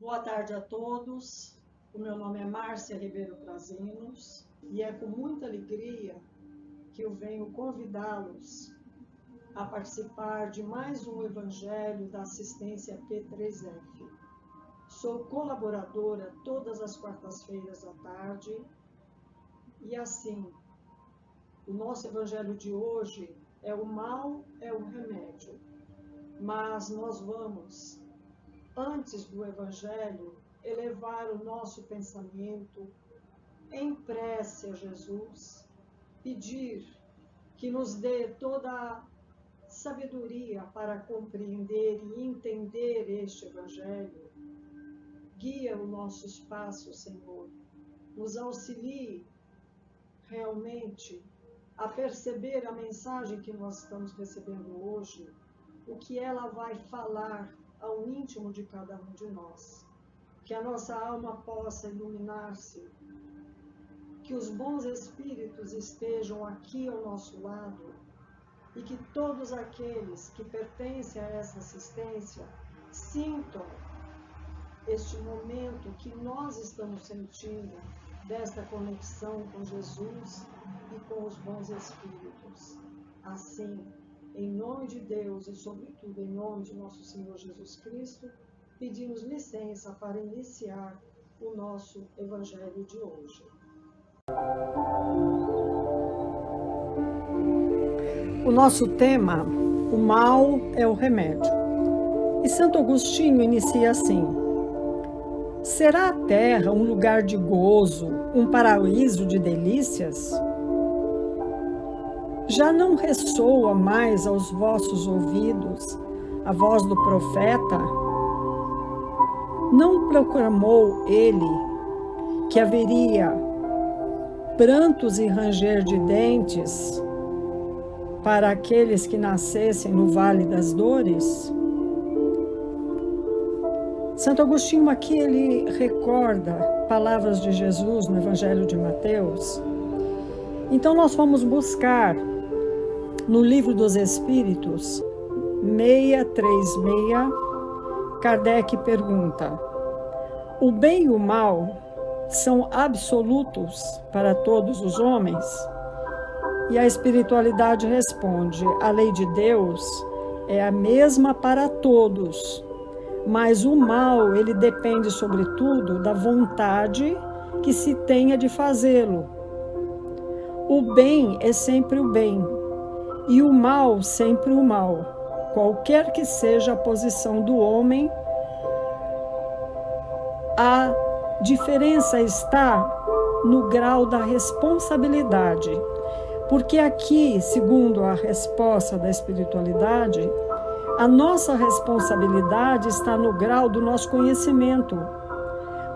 Boa tarde a todos. O meu nome é Márcia Ribeiro Prazinos e é com muita alegria que eu venho convidá-los a participar de mais um Evangelho da Assistência P3F. Sou colaboradora todas as quartas-feiras à tarde e assim, o nosso Evangelho de hoje é o mal, é o remédio. Mas nós vamos, antes do Evangelho, elevar o nosso pensamento em prece a Jesus, pedir que nos dê toda a sabedoria para compreender e entender este Evangelho. Guia os nossos passos, Senhor. Nos auxilie realmente a perceber a mensagem que nós estamos recebendo hoje, o que ela vai falar ao íntimo de cada um de nós. Que a nossa alma possa iluminar-se, que os bons espíritos estejam aqui ao nosso lado e que todos aqueles que pertencem a essa assistência sintam este momento que nós estamos sentindo desta conexão com Jesus e com os bons espíritos. Assim, em nome de Deus e, sobretudo, em nome de nosso Senhor Jesus Cristo, pedimos licença para iniciar o nosso Evangelho de hoje. O nosso tema, o mal é o remédio. E Santo Agostinho inicia assim: será a terra um lugar de gozo, um paraíso de delícias? Já não ressoa mais aos vossos ouvidos a voz do profeta? Não proclamou ele que haveria prantos e ranger de dentes para aqueles que nascessem no Vale das Dores? Santo Agostinho aqui ele recorda palavras de Jesus no Evangelho de Mateus. Então nós vamos buscar no Livro dos Espíritos 636, Kardec pergunta: o bem e o mal são absolutos para todos os homens? E a espiritualidade responde: a lei de Deus é a mesma para todos, mas o mal, ele depende sobretudo da vontade que se tenha de fazê-lo. O bem é sempre o bem, e o mal sempre o mal. Qualquer que seja a posição do homem, a diferença está no grau da responsabilidade. Porque aqui, segundo a resposta da espiritualidade, a nossa responsabilidade está no grau do nosso conhecimento.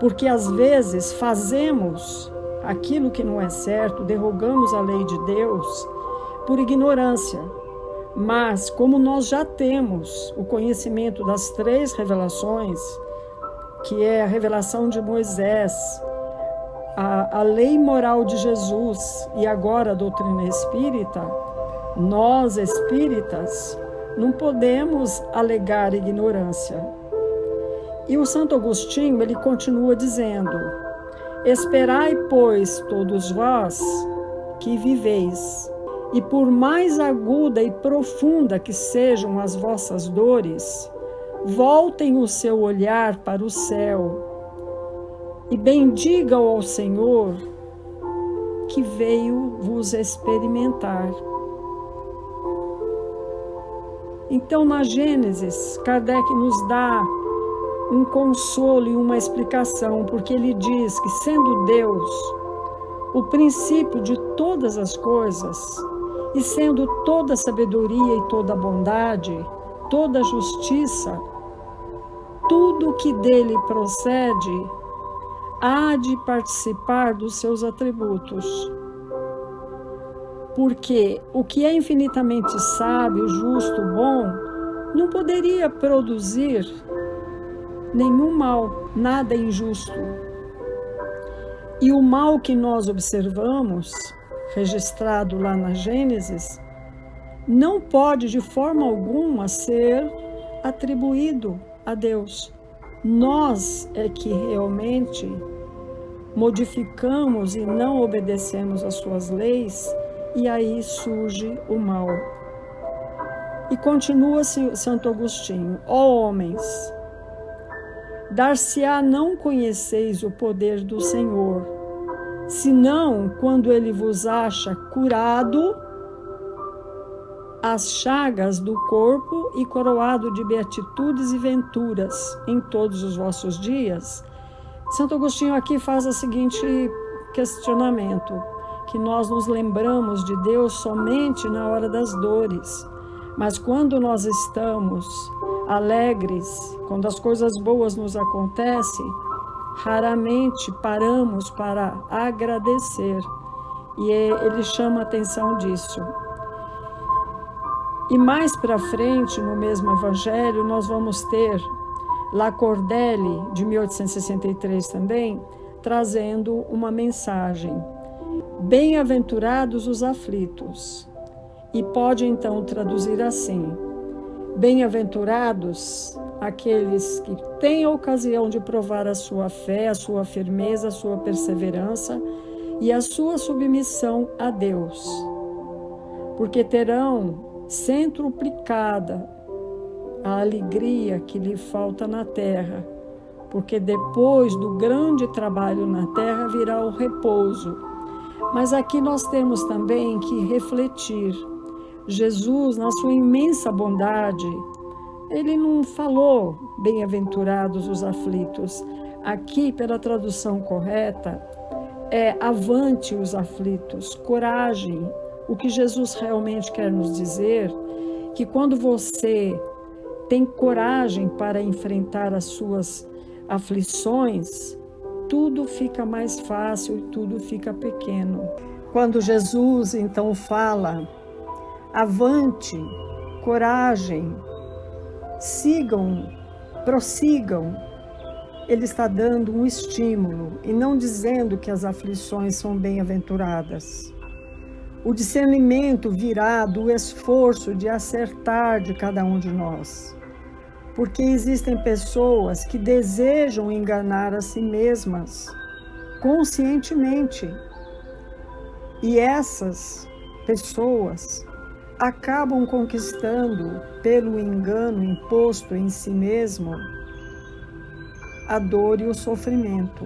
Porque às vezes fazemos aquilo que não é certo, derrogamos a lei de Deus por ignorância. Mas como nós já temos o conhecimento das 3 revelações, que é a revelação de Moisés, a lei moral de Jesus e agora a doutrina espírita, nós espíritas não podemos alegar ignorância. E o Santo Agostinho, ele continua dizendo: esperai, pois, todos vós que viveis, e por mais aguda e profunda que sejam as vossas dores, voltem o seu olhar para o céu e bendigam ao Senhor que veio vos experimentar. Então, na Gênesis, Kardec nos dá um consolo e uma explicação, porque ele diz que, sendo Deus o princípio de todas as coisas, e sendo toda sabedoria e toda bondade, toda justiça, tudo que dele procede há de participar dos seus atributos. Porque o que é infinitamente sábio, justo, bom, não poderia produzir nenhum mal, nada injusto. E o mal que nós observamos, registrado lá na Gênesis, não pode de forma alguma ser atribuído a Deus. Nós é que realmente modificamos e não obedecemos às suas leis, e aí surge o mal. E continua-se Santo Agostinho: ó homens, dar-se-á não conheceis o poder do Senhor, senão quando ele vos acha curado as chagas do corpo e coroado de beatitudes e venturas em todos os vossos dias. Santo Agostinho aqui faz o seguinte questionamento: que nós nos lembramos de Deus somente na hora das dores, mas quando nós estamos alegres, quando as coisas boas nos acontecem, raramente paramos para agradecer. E ele chama a atenção disso. E mais para frente, no mesmo evangelho, nós vamos ter Lacordaire, de 1863 também, trazendo uma mensagem: bem-aventurados os aflitos. E pode então traduzir assim: bem-aventurados aqueles que têm a ocasião de provar a sua fé, a sua firmeza, a sua perseverança e a sua submissão a Deus, porque terão centuplicada a alegria que lhe falta na terra, porque depois do grande trabalho na terra virá o repouso. Mas aqui nós temos também que refletir. Jesus, na sua imensa bondade, ele não falou bem-aventurados os aflitos. Aqui, pela tradução correta, é avante os aflitos, coragem. O que Jesus realmente quer nos dizer, que quando você tem coragem para enfrentar as suas aflições, tudo fica mais fácil e tudo fica pequeno. Quando Jesus então fala, avante, coragem, sigam, prossigam, ele está dando um estímulo e não dizendo que as aflições são bem-aventuradas. O discernimento virá do esforço de acertar de cada um de nós, porque existem pessoas que desejam enganar a si mesmas conscientemente, e essas pessoas acabam conquistando, pelo engano imposto em si mesmo, a dor e o sofrimento.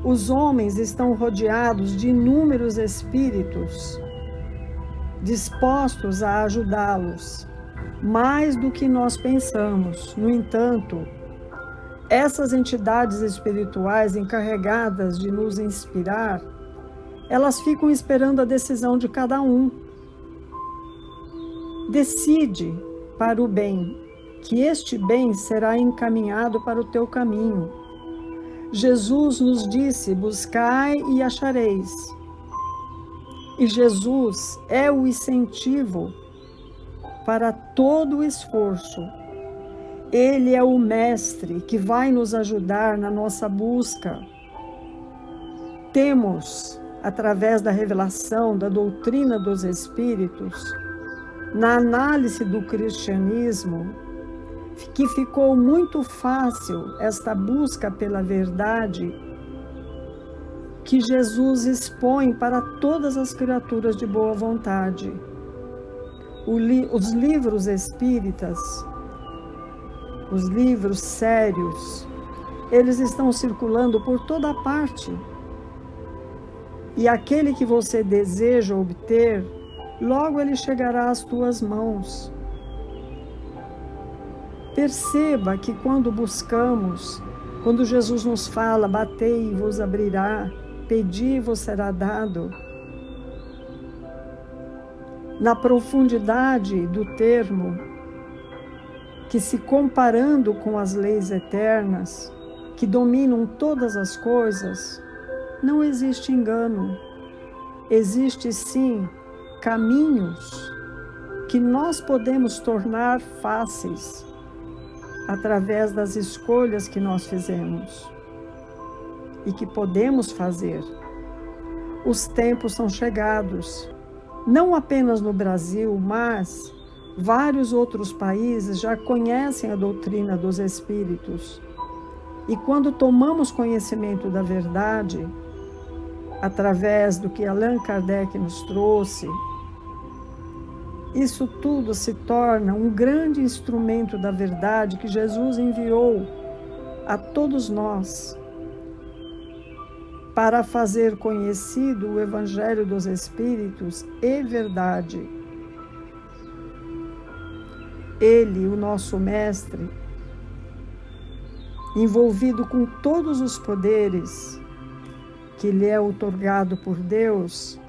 Os homens estão rodeados de inúmeros espíritos dispostos a ajudá-los, mais do que nós pensamos. No entanto, essas entidades espirituais encarregadas de nos inspirar, elas ficam esperando a decisão de cada um. Decide para o bem, que este bem será encaminhado para o teu caminho. Jesus nos disse: buscai e achareis. E Jesus é o incentivo para todo o esforço. Ele é o mestre que vai nos ajudar na nossa busca. Temos, através da revelação da doutrina dos Espíritos, na análise do cristianismo, que ficou muito fácil esta busca pela verdade que Jesus expõe para todas as criaturas de boa vontade. Os livros espíritas, os livros sérios, eles estão circulando por toda parte. E aquele que você deseja obter, logo ele chegará às tuas mãos. Perceba que quando buscamos, quando Jesus nos fala, batei e vos abrirá, pedi e vos será dado, na profundidade do termo, que se comparando com as leis eternas, que dominam todas as coisas, não existe engano. Existe sim caminhos que nós podemos tornar fáceis através das escolhas que nós fizemos e que podemos fazer. Os tempos são chegados, não apenas no Brasil, mas Vários outros países já conhecem a doutrina dos espíritos. E quando tomamos conhecimento da verdade, através do que Allan Kardec nos trouxe, isso tudo se torna um grande instrumento da verdade que Jesus enviou a todos nós para fazer conhecido o Evangelho dos Espíritos e verdade. Ele, o nosso Mestre, envolvido com todos os poderes que lhe é outorgado por Deus,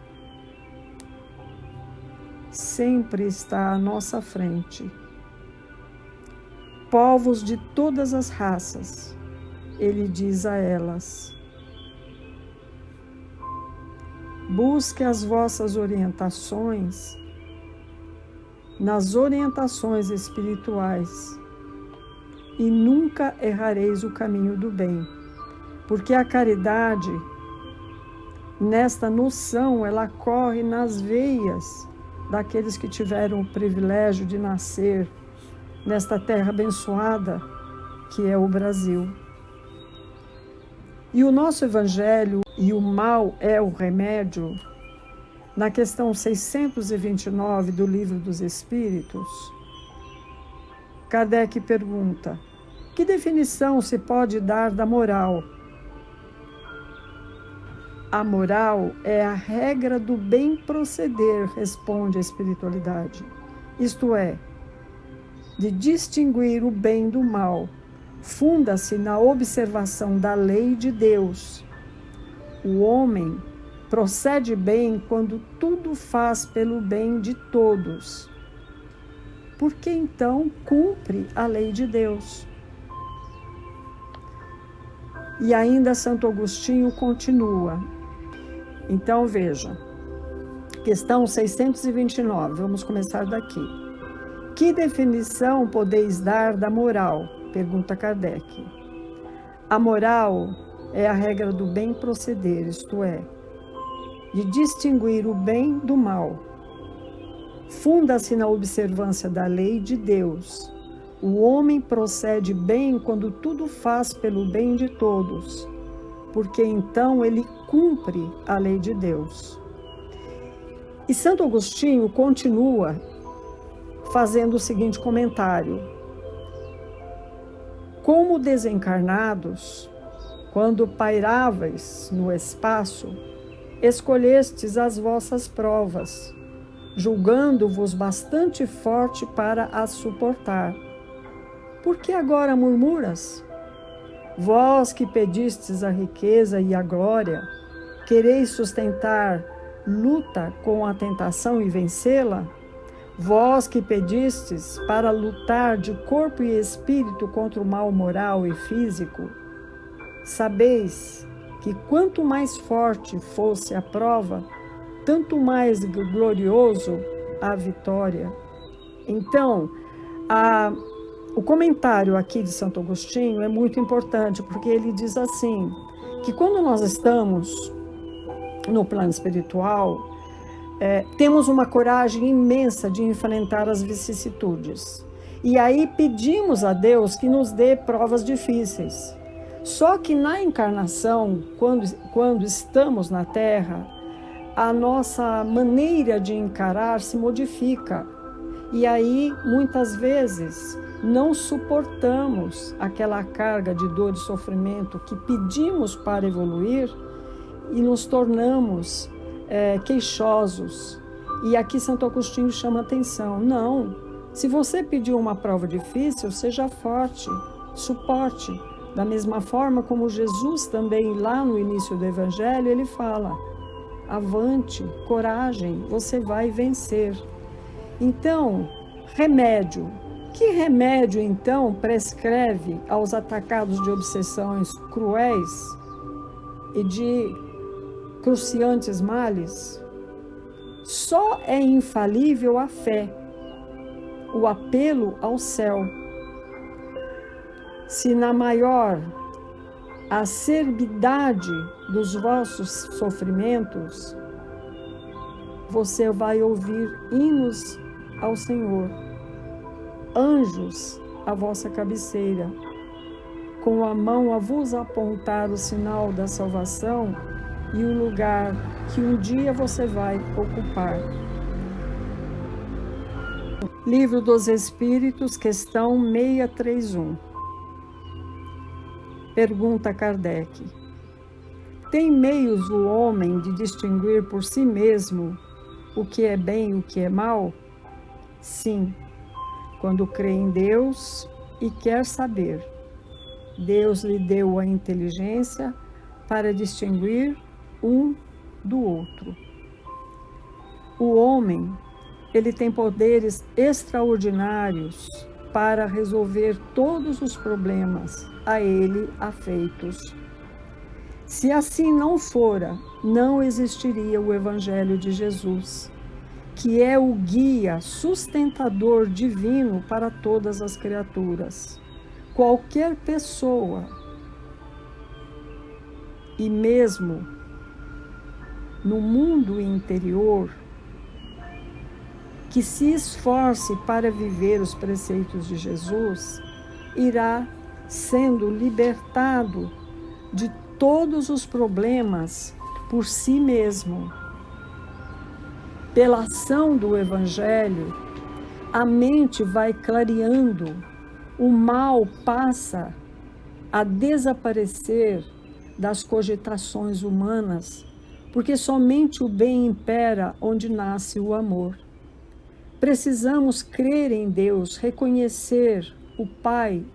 sempre está à nossa frente. Povos de todas as raças, ele diz a elas: busque as vossas orientações nas orientações espirituais e nunca errareis o caminho do bem, porque a caridade, nesta noção, ela corre nas veias daqueles que tiveram o privilégio de nascer nesta terra abençoada que é o Brasil. E o nosso Evangelho, e o mal é o remédio, na questão 629 do Livro dos Espíritos, Kardec pergunta: que definição se pode dar da moral? A moral é a regra do bem proceder, responde a espiritualidade. Isto é, de distinguir o bem do mal. Funda-se na observação da lei de Deus. O homem procede bem quando tudo faz pelo bem de todos. Porque então cumpre a lei de Deus. E ainda Santo Agostinho continua. Então veja, questão 629, vamos começar daqui. Que definição podeis dar da moral? Pergunta Kardec. A moral é a regra do bem proceder, isto é, de distinguir o bem do mal. Funda-se na observância da lei de Deus. O homem procede bem quando tudo faz pelo bem de todos, porque então ele cumpre a lei de Deus. E Santo Agostinho continua fazendo o seguinte comentário: como desencarnados, quando pairáveis no espaço, escolhestes as vossas provas, julgando-vos bastante forte para as suportar. Por que agora murmuras? Vós que pedistes a riqueza e a glória, quereis sustentar luta com a tentação e vencê-la? Vós que pedistes para lutar de corpo e espírito contra o mal moral e físico, sabeis que quanto mais forte fosse a prova, tanto mais glorioso a vitória. Então, o comentário aqui de Santo Agostinho é muito importante, porque ele diz assim, que quando nós estamos no plano espiritual, temos uma coragem imensa de enfrentar as vicissitudes. E aí pedimos a Deus que nos dê provas difíceis. Só que na encarnação, quando estamos na Terra, a nossa maneira de encarar se modifica. E aí, muitas vezes, não suportamos aquela carga de dor e sofrimento que pedimos para evoluir e nos tornamos queixosos. E aqui Santo Agostinho chama atenção. Não, se você pediu uma prova difícil, seja forte, suporte. Da mesma forma como Jesus também, lá no início do Evangelho, ele fala: avante, coragem, você vai vencer. Então, remédio. Que remédio, então, prescreve aos atacados de obsessões cruéis e de cruciantes males? Só é infalível a fé, o apelo ao céu. Se na maior acerbidade dos vossos sofrimentos, você vai ouvir hinos ao Senhor, anjos à vossa cabeceira, com a mão a vos apontar o sinal da salvação e o lugar que um dia você vai ocupar. Livro dos Espíritos, questão 631. Pergunta Kardec: tem meios o homem de distinguir por si mesmo o que é bem e o que é mal? Sim, quando crê em Deus e quer saber. Deus lhe deu a inteligência para distinguir um do outro. O homem, ele tem poderes extraordinários para resolver todos os problemas a ele afeitos. Se assim não fora, não existiria o Evangelho de Jesus, que é o guia sustentador divino para todas as criaturas. Qualquer pessoa, e mesmo no mundo interior, que se esforce para viver os preceitos de Jesus, irá sendo libertado de todos os problemas por si mesmo. Pela ação do Evangelho, a mente vai clareando, o mal passa a desaparecer das cogitações humanas, porque somente o bem impera onde nasce o amor. Precisamos crer em Deus, reconhecer o Pai,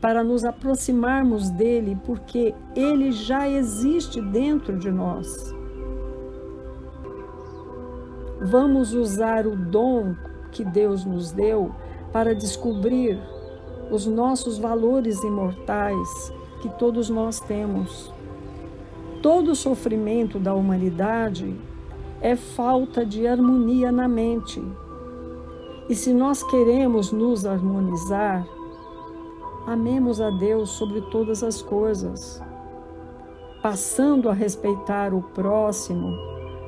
para nos aproximarmos dele, porque ele já existe dentro de nós. Vamos usar o dom que Deus nos deu para descobrir os nossos valores imortais que todos nós temos. Todo o sofrimento da humanidade é falta de harmonia na mente. E se nós queremos nos harmonizar, amemos a Deus sobre todas as coisas, passando a respeitar o próximo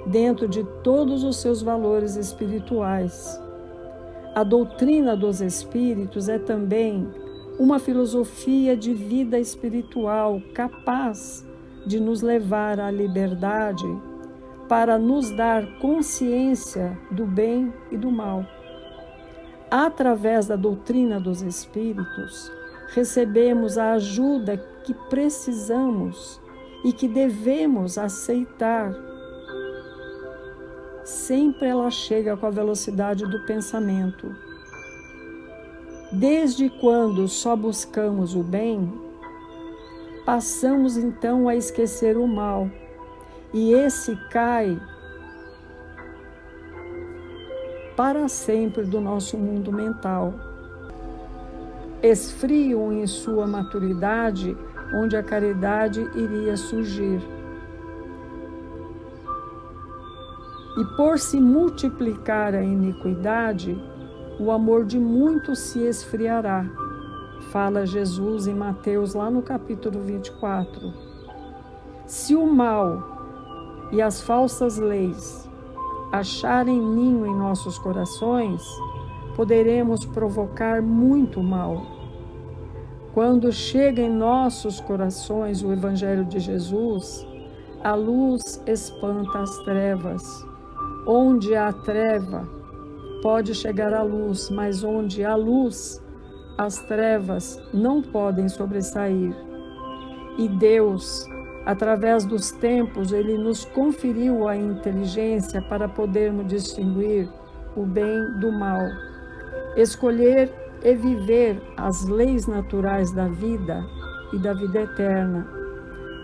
dentro de todos os seus valores espirituais. A doutrina dos Espíritos é também uma filosofia de vida espiritual capaz de nos levar à liberdade para nos dar consciência do bem e do mal. Através da doutrina dos Espíritos, recebemos a ajuda que precisamos e que devemos aceitar. Sempre ela chega com a velocidade do pensamento. Desde quando só buscamos o bem, passamos então a esquecer o mal, e esse cai para sempre do nosso mundo mental. Esfriam em sua maturidade, onde a caridade iria surgir. E por se multiplicar a iniquidade, o amor de muitos se esfriará. Fala Jesus em Mateus, lá no capítulo 24. Se o mal e as falsas leis acharem ninho em nossos corações, poderemos provocar muito mal. Quando chega em nossos corações o Evangelho de Jesus, a luz espanta as trevas. Onde há treva, pode chegar a luz, mas onde há luz, as trevas não podem sobressair. E Deus, através dos tempos, Ele nos conferiu a inteligência para podermos distinguir o bem do mal, escolher e viver as leis naturais da vida e da vida eterna.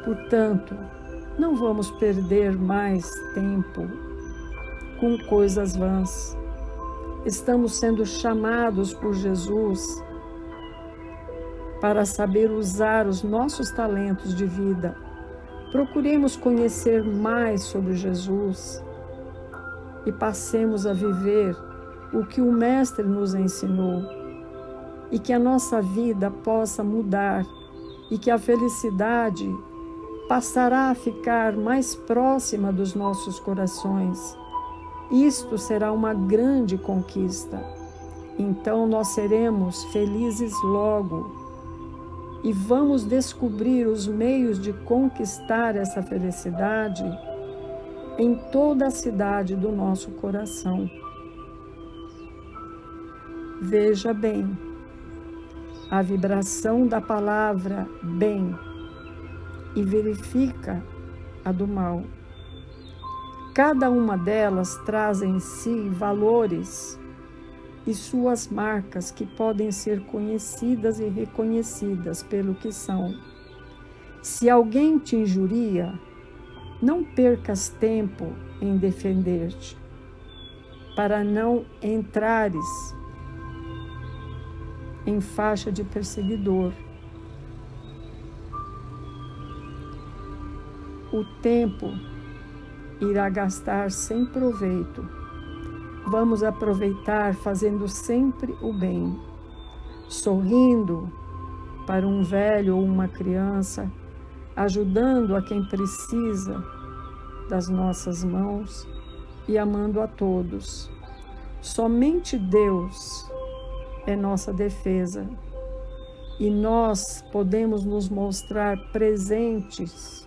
Portanto, não vamos perder mais tempo com coisas vãs. Estamos sendo chamados por Jesus para saber usar os nossos talentos de vida. Procuremos conhecer mais sobre Jesus e passemos a viver o que o Mestre nos ensinou, e que a nossa vida possa mudar e que a felicidade passará a ficar mais próxima dos nossos corações. Isto será uma grande conquista. então nós seremos felizes logo e vamos descobrir os meios de conquistar essa felicidade em toda a cidade do nosso coração. Veja bem, a vibração da palavra bem e verifica a do mal. Cada uma delas traz em si valores e suas marcas que podem ser conhecidas e reconhecidas pelo que são. Se alguém te injuria, não percas tempo em defender-te, para não entrares em faixa de perseguidor. O tempo irá gastar sem proveito. Vamos aproveitar fazendo sempre o bem, sorrindo para um velho ou uma criança, ajudando a quem precisa das nossas mãos e amando a todos. Somente Deus é nossa defesa e nós podemos nos mostrar presentes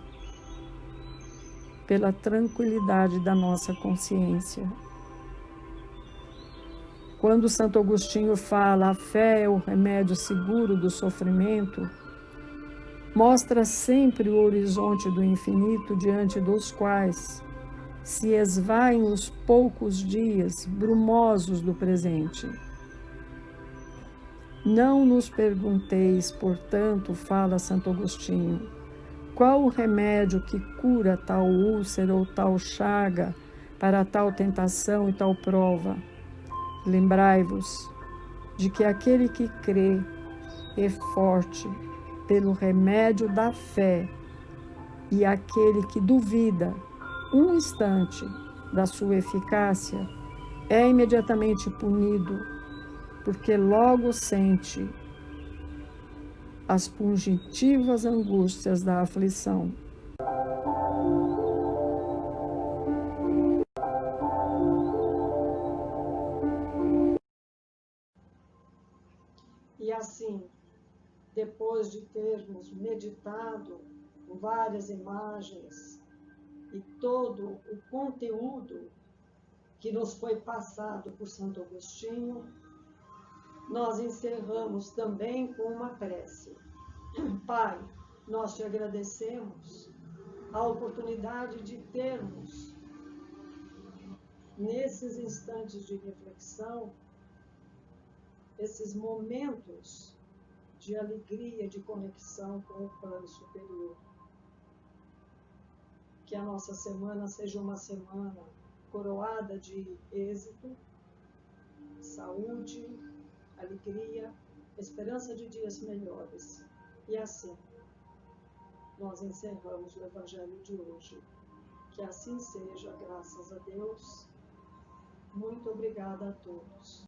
pela tranquilidade da nossa consciência. Quando Santo Agostinho fala, a fé é o remédio seguro do sofrimento, mostra sempre o horizonte do infinito diante dos quais se esvaem os poucos dias brumosos do presente. Não nos pergunteis, portanto, fala Santo Agostinho, qual o remédio que cura tal úlcera ou tal chaga para tal tentação e tal prova? Lembrai-vos de que aquele que crê é forte pelo remédio da fé, e aquele que duvida um instante da sua eficácia é imediatamente punido, porque logo sente as pungitivas angústias da aflição. E assim, depois de termos meditado com várias imagens e todo o conteúdo que nos foi passado por Santo Agostinho, nós encerramos também com uma prece. Pai, nós te agradecemos a oportunidade de termos, nesses instantes de reflexão, esses momentos de alegria, de conexão com o plano superior. Que a nossa semana seja uma semana coroada de êxito, saúde, alegria, esperança de dias melhores. E assim, nós encerramos o Evangelho de hoje. Que assim seja, graças a Deus. Muito obrigada a todos.